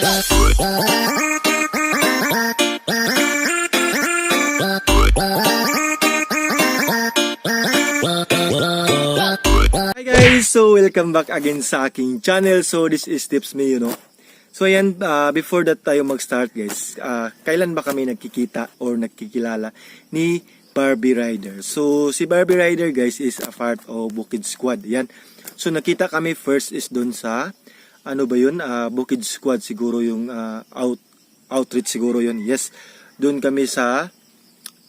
Hi guys! So welcome back again sa aking channel. So this is Tips Me, So ayan, before that tayo mag-start guys, kailan ba kami nagkikita or nagkikilala ni Barbie Rider? So si Barbie Rider guys is a part of Bukid Squad. Yan. So nakita kami first is doon sa, ano ba yun? Bukid Squad siguro yung outreach siguro yun. Yes, doon kami sa,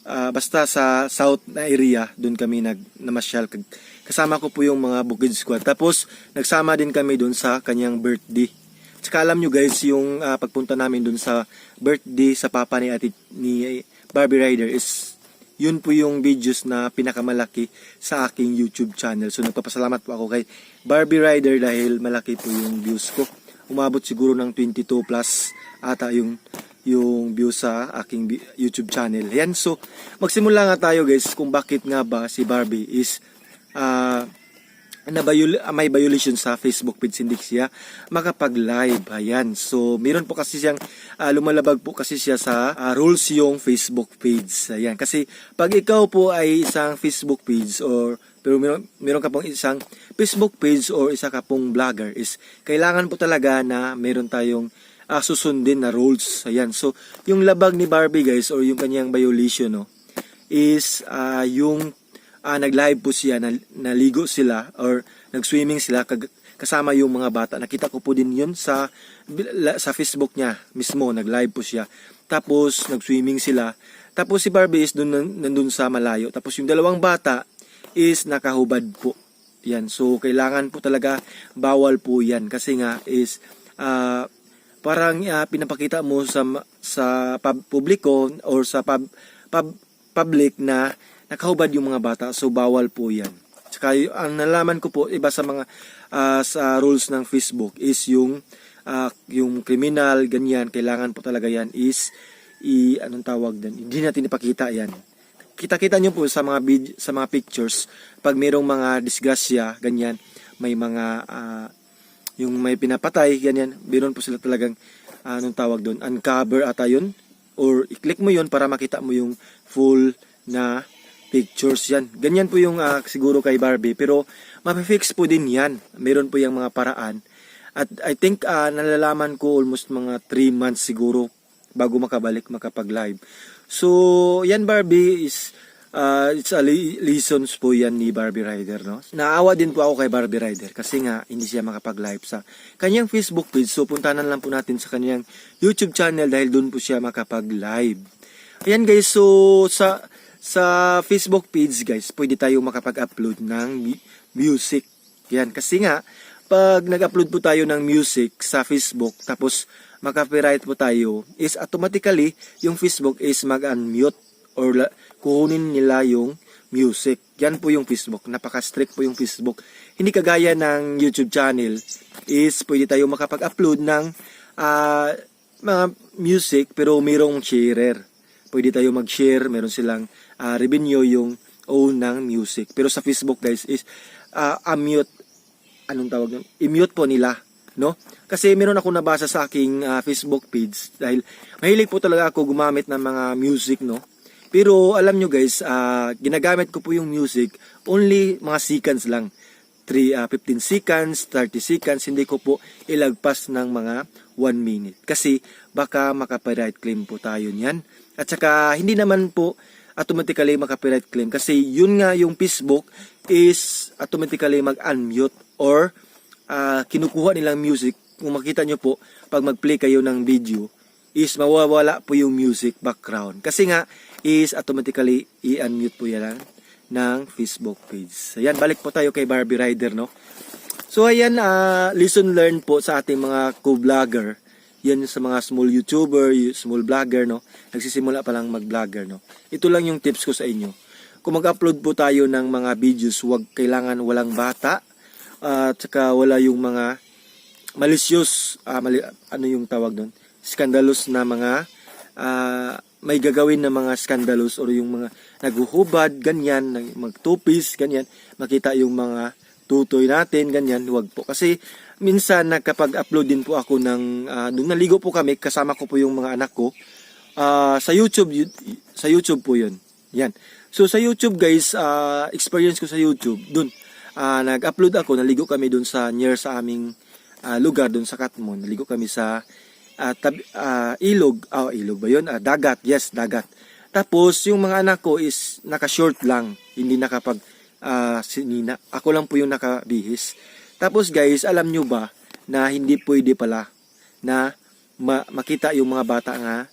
basta sa south na area, doon kami namasyal. Kasama ko po yung mga Bukid Squad. Tapos nagsama din kami doon sa kanyang birthday. Tsaka alam nyo guys, yung pagpunta namin dun sa birthday sa papa ni Barbie Rider is, yun po yung videos na pinakamalaki sa aking YouTube channel. So nagpapasalamat po ako kay Barbie Rider dahil malaki po yung views ko. Umabot siguro ng 22 plus ata yung views sa aking YouTube channel. Yan, so magsimula nga tayo guys kung bakit nga ba si Barbie is may violation sa Facebook page, hindi siya makapag-live. Ayan. So, meron po kasi siyang lumalabag po kasi siya sa rules yung Facebook page. Ayan. Kasi pag ikaw po ay isang Facebook page pero meron ka pong isang Facebook page or isa ka pong vlogger is kailangan po talaga na meron tayong susundin na rules. Ayan. So, yung labag ni Barbie guys or yung kanyang violation is yung nag-live po siya, naligo sila or nag-swimming sila kasama yung mga bata. Nakita ko po din yun sa Facebook niya mismo, nag-live po siya. Tapos nag-swimming sila. Tapos si Barbie is nandun sa malayo. Tapos yung dalawang bata is nakahubad po. Yan. So kailangan po talaga bawal po yan kasi nga is parang pinapakita mo sa publiko or sa public na nakahubad yung mga bata, so bawal po yan. Tsaka ang nalaman ko po, iba sa mga sa rules ng Facebook is yung criminal, ganyan, kailangan po talaga yan is anong tawag din, hindi natin ipakita yan. Kita-kita nyo po sa mga pictures, pag mayroong mga disgrasya, ganyan, may mga yung may pinapatay, ganyan, meron po sila talagang anong tawag doon, uncover ata yun, or i-click mo yun para makita mo yung full na pictures yan. Ganyan po yung siguro kay Barbie. Pero mapifix po din yan. Meron po yung mga paraan. At I think nalalaman ko almost mga 3 months siguro bago makapag-live. So yan Barbie is it's a lessons po yan ni Barbie Rider. No? Naawa din po ako kay Barbie Rider kasi nga hindi siya makapag-live sa kanyang Facebook page. So puntahan lang po natin sa kanyang YouTube channel dahil doon po siya makapag-live. Ayan guys, so sa Facebook page guys, pwede tayo makapag-upload ng music. Yan, kasi nga, pag nag-upload po tayo ng music sa Facebook, tapos maka-copyright po tayo, is automatically, yung Facebook is mag-unmute or kukunin nila yung music. Yan po yung Facebook. Napaka-strict po yung Facebook. Hindi kagaya ng YouTube channel, is pwede tayo makapag-upload ng mga music, pero mayroong sharer. Pwede tayo mag-share, meron silang revenue yung own ng music. Pero sa Facebook guys is mute, anong tawag nun? I-mute po nila, no? Kasi meron ako nabasa sa aking Facebook page dahil mahilig po talaga ako gumamit ng mga music, no? Pero alam nyo guys, ginagamit ko po yung music only mga seconds lang. 15 seconds, 30 seconds, hindi ko po ilagpas ng mga 1 minute. Kasi baka maka-copyright claim po tayo niyan. At saka hindi naman po automatically maka-copyright claim kasi yun nga yung Facebook is automatically mag-unmute or kinukuha nilang music. Kung makita nyo po, pag mag-play kayo ng video, is mawawala po yung music background. Kasi nga is automatically i-unmute po yan ng Facebook page. Ayan, balik po tayo kay Barbie Rider, no? So ayan, lesson learned po sa ating mga co-vlogger. Yan sa mga small YouTuber, small vlogger, no? Nagsisimula pa lang mag-vlogger, no? Ito lang yung tips ko sa inyo. Kung mag-upload po tayo ng mga videos, kailangan walang bata, at saka wala yung mga malicious, ano yung tawag doon? Scandalous na mga, may gagawin na mga scandalous or yung mga naghuhubad, ganyan, magtupis, ganyan, makita yung mga tutoy natin, ganyan, huwag po. Kasi minsan nakapag-upload din po ako ng nung naligo po kami, kasama ko po yung mga anak ko. Sa YouTube po 'yun. Yan. So sa YouTube guys, experience ko sa YouTube, dun nag-upload ako, naligo kami dun sa near sa aming lugar dun sa Katmon. Naligo kami sa ilog, ilog ba 'yun? Dagat, yes, dagat. Tapos yung mga anak ko is naka-short lang, hindi nakapag sinina. Ako lang po yung nakabihis. Tapos guys, alam nyo ba na hindi pwede pala na makita yung mga bata nga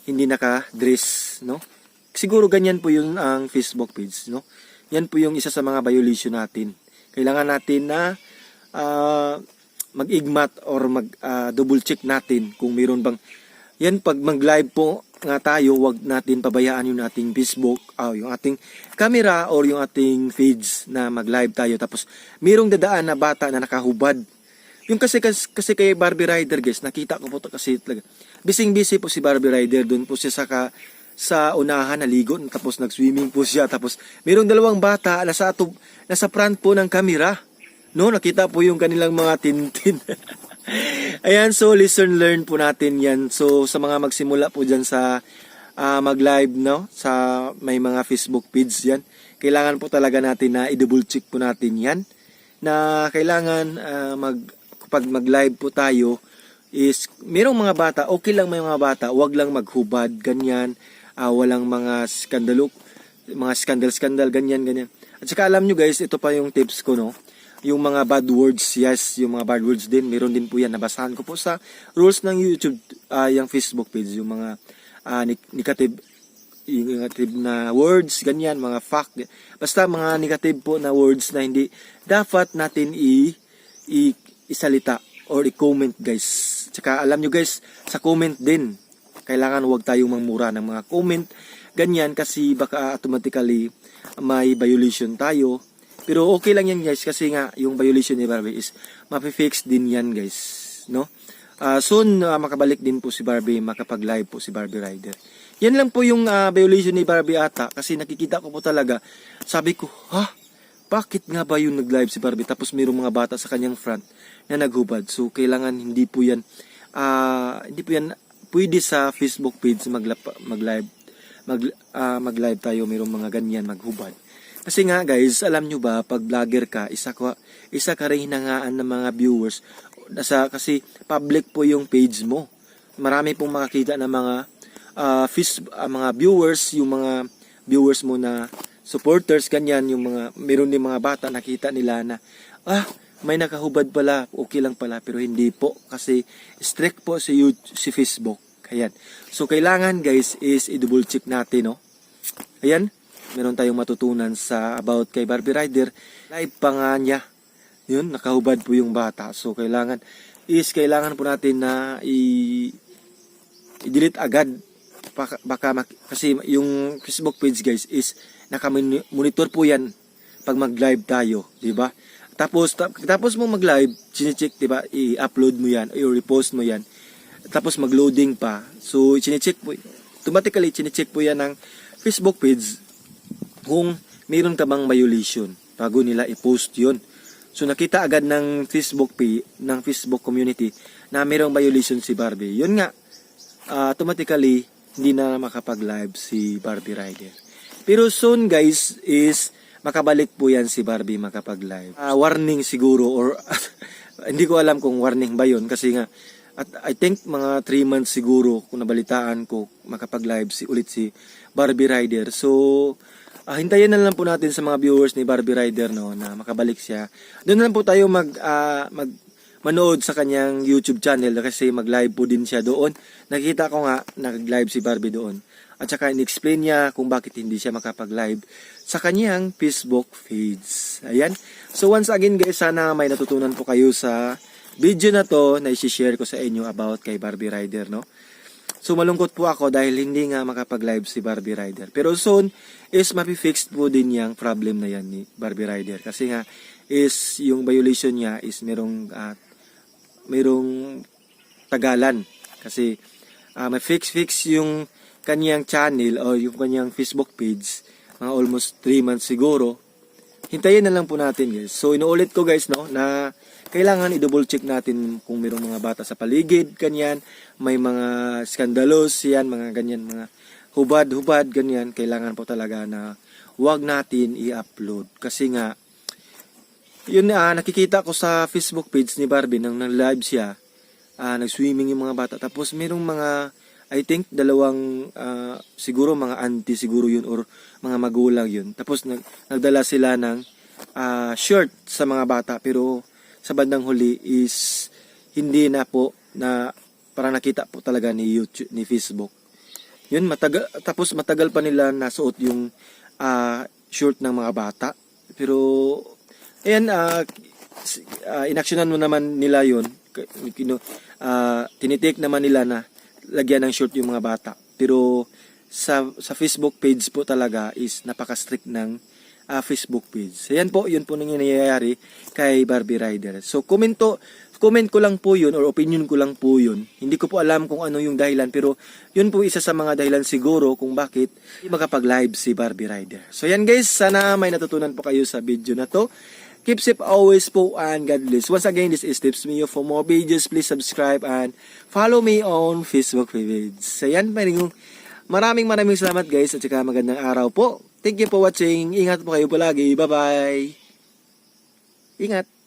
hindi naka-dress, no? Siguro ganyan po yung ang Facebook page, no? Yan po yung isa sa mga violation natin. Kailangan natin na mag-igmat or double check natin kung mayroon bang yan. Pag mag-live po nga tayo, wag natin pabayaan yung ating Facebook, yung ating camera or yung ating feeds na mag-live tayo tapos mayroong dadaan na bata na nakahubad. Yung kasi kay Barbie Rider guys, nakita ko po kasi talaga. Busy po si Barbie Rider, doon po siya sa unahan naligo, tapos nag-swimming po siya, tapos mayroong dalawang bata nasa front po ng camera. No, nakita po yung kanilang mga tintin. Ayan, so listen, learn po natin yan. So sa mga magsimula po dyan sa mag-live, no, sa may mga Facebook feeds yan, kailangan po talaga natin na i-double check po natin yan, na kailangan kapag mag-live po tayo is mayroong mga bata, okay lang may mga bata, wag lang maghubad, ganyan, walang mga skandal, ganyan. At saka alam nyo guys, ito pa yung tips ko, no, yung mga bad words, yes, yung mga bad words din, meron din po yan, nabasahan ko po sa rules ng YouTube, yung Facebook page, yung mga negative na words, ganyan, mga fact, basta mga negative po na words na hindi dapat natin isalita or i-comment guys. Tsaka alam nyo guys, sa comment din, kailangan huwag tayong mangmura ng mga comment, ganyan, kasi baka automatically may violation tayo. Pero okay lang yan guys, kasi nga yung violation ni Barbie is mapifix din yan guys, no? Soon makabalik din po si Barbie, makapag-live po si Barbie Rider. Yan lang po yung violation ni Barbie ata, kasi nakikita ko po talaga, sabi ko, bakit nga ba yung nag-live si Barbie tapos mayroong mga bata sa kanyang front na naghubad? So kailangan hindi po yan pwede sa Facebook page mag-live tayo, mayroong mga ganyan maghubad. Kasi nga guys, alam nyo ba, pag vlogger ka, isa ka rin hinangaan ng mga viewers, kasi public po yung page mo. Marami pong makakita ng mga viewers, yung mga viewers mo na supporters, ganyan, yung meron din mga bata, nakita nila na, may nakahubad pala, okay lang pala, pero hindi po, kasi strict po si Facebook. Ayan. So, kailangan guys is i-double check natin, no? Ayan. Meron tayong matutunan about kay Barbie Rider. Live pa nga niya. Yun, nakahubad po yung bata. So, kailangan po natin na i-delete agad. Kasi yung Facebook page guys is naka-monitor po yan pag mag-live tayo, di ba? Tapos mo mag-live, chine-check, di ba? I-upload mo yan, i-repost mo yan. Tapos mag-loading pa. So, chine-check po, automatically chine-check po yan ng Facebook page kung mayroon ka bang violation bago nila i-post yun. So, nakita agad ng Facebook community na mayroong violation si Barbie. Yun nga, automatically, hindi na makapag-live si Barbie Rider. Pero soon guys, is makabalik po yan si Barbie makapag-live. Warning siguro, or hindi ko alam kung warning ba yun, kasi nga, I think mga 3 months siguro kung nabalitaan ko makapag-live ulit si Barbie Rider. So, hintayin na lang po natin sa mga viewers ni Barbie Rider, no, na makabalik siya. Doon na lang po tayo manood sa kanyang YouTube channel, kasi mag-live po din siya doon. Nakita ko nga nag-live si Barbie doon. At saka in-explain niya kung bakit hindi siya makapag-live sa kanyang Facebook page. Ayan. So once again guys, sana may natutunan po kayo sa video na to na i-share ko sa inyo about kay Barbie Rider, no? So malungkot po ako dahil hindi nga makapag-live si Barbie Rider. Pero soon is mapifix po din yung problem na yan ni Barbie Rider. Kasi nga is yung violation niya is merong tagalan. Kasi may fix yung kanyang channel o yung kanyang Facebook page. Mga almost 3 months siguro. hintayin na lang po natin guys. So inuulit ko guys no na kailangan i-double check natin kung mayroong mga bata sa paligid, ganyan, may mga skandalos yan, mga ganyan, mga hubad-hubad, ganyan, kailangan po talaga na wag natin i-upload. Kasi nga, yun nakikita ko sa Facebook page ni Barbie nang live siya, nag-swimming yung mga bata. Tapos mayroong mga, I think, dalawang, siguro mga auntie siguro yun or mga magulang yun. Tapos nagdala sila ng shirt sa mga bata pero sa bandang huli is hindi na po na parang nakita po talaga ni YouTube, ni Facebook. Yun, tapos matagal pa nila nasuot yung short ng mga bata. Pero ayan, inaksyonan mo naman nila yun. Tinitake naman nila na lagyan ng short yung mga bata. Pero sa Facebook page po talaga is napaka-strict ng Facebook page. Ayan po, yun po nangyayari kay Barbie Rider. So comment ko lang po yun or opinion ko lang po yun. Hindi ko po alam kung ano yung dahilan pero yun po isa sa mga dahilan siguro kung bakit makapag-live si Barbie Rider. So yan guys, sana may natutunan po kayo sa video na to. Keep safe always po and God bless. Once again, this is Tips Mio. For more videos, please subscribe and follow me on Facebook page. So yan, maraming salamat guys at saka magandang araw po. Thank you for watching. Ingat po kayo palagi. Bye-bye. Ingat.